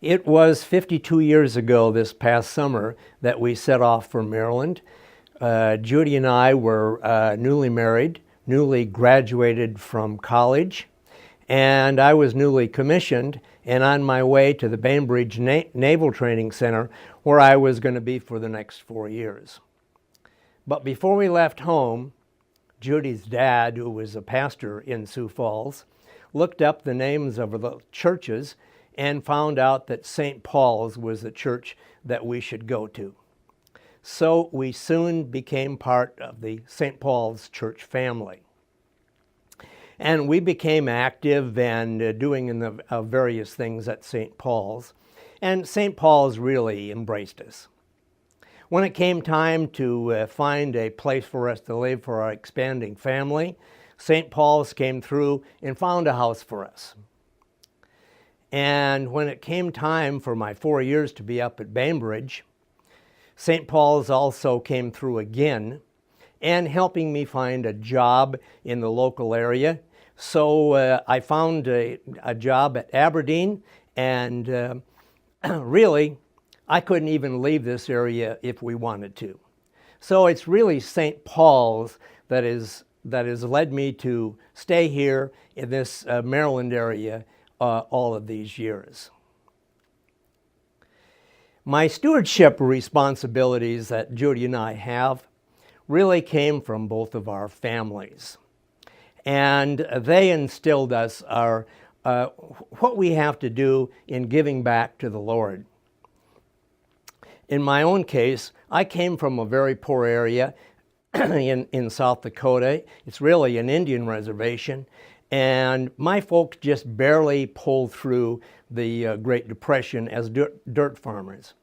It was 52 years ago this past summer that we set off for Maryland. Judy and I were newly married, newly graduated from college, and I was newly commissioned and on my way to the Bainbridge Naval Training Center, where I was going to be for the next 4 years. But before we left home, Judy's dad, who was a pastor in Sioux Falls, looked up the names of the churches and found out that St. Paul's was the church that we should go to. So we soon became part of the St. Paul's church family. And we became active and doing the various things at St. Paul's. And St. Paul's really embraced us. When it came time to find a place for us to live for our expanding family, St. Paul's came through and found a house for us. And when it came time for my 4 years to be up at Bainbridge, St. Paul's also came through again and helping me find a job in the local area. So I found a job at Aberdeen, and really, I couldn't even leave this area if we wanted to. So it's really St. Paul's that has led me to stay here in this Maryland area all of these years. My stewardship responsibilities that Judy and I have really came from both of our families. And they instilled us what we have to do in giving back to the Lord. In my own case, I came from a very poor area in South Dakota. It's really an Indian reservation. And my folks just barely pulled through the Great Depression as dirt farmers.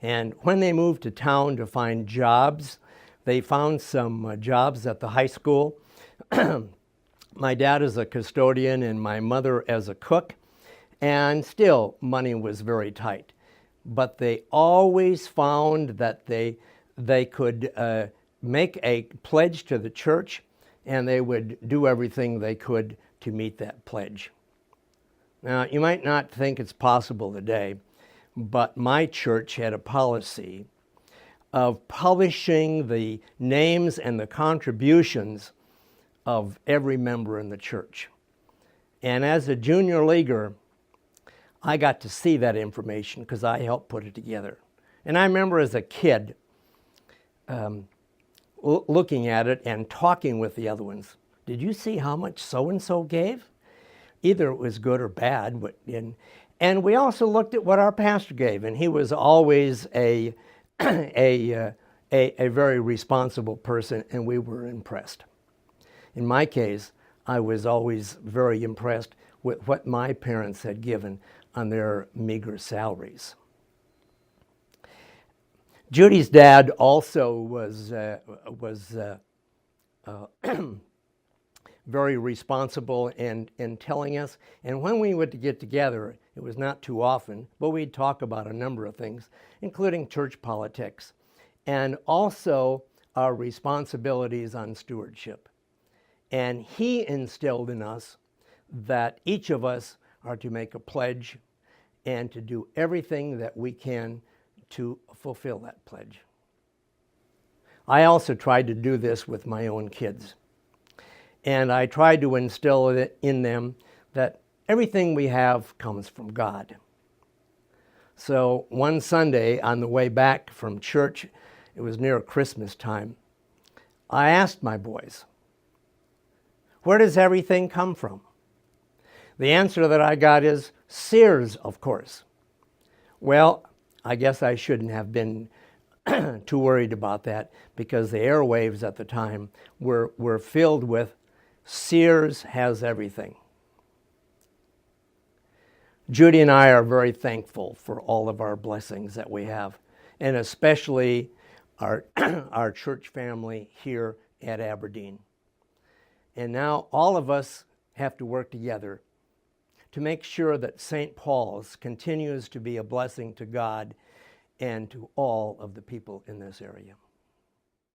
And when they moved to town to find jobs, they found some jobs at the high school. My dad is a custodian and my mother as a cook. And still, money was very tight. But they always found that they could make a pledge to the church, and they would do everything they could to meet that pledge. Now, you might not think it's possible today, but my church had a policy of publishing the names and the contributions of every member in the church. And as a junior leaguer, I got to see that information because I helped put it together. And I remember as a kid looking at it and talking with the other ones. Did you see how much so-and-so gave? Either it was good or bad. And we also looked at what our pastor gave, and he was always a very responsible person, and we were impressed. In my case, I was always very impressed with what my parents had given on their meager salaries. Judy's dad also was very responsible in telling us. And when we would get together, it was not too often, but we'd talk about a number of things, including church politics, and also our responsibilities on stewardship. And he instilled in us that each of us are to make a pledge and to do everything that we can to fulfill that pledge. I also tried to do this with my own kids. And I tried to instill it in them that everything we have comes from God. So one Sunday on the way back from church, it was near Christmas time, I asked my boys, where does everything come from? The answer that I got is Sears, of course. Well, I guess I shouldn't have been too worried about that because the airwaves at the time were filled with Sears has everything. Judy and I are very thankful for all of our blessings that we have, and especially our church family here at Aberdeen. And now all of us have to work together to make sure that St. Paul's continues to be a blessing to God and to all of the people in this area.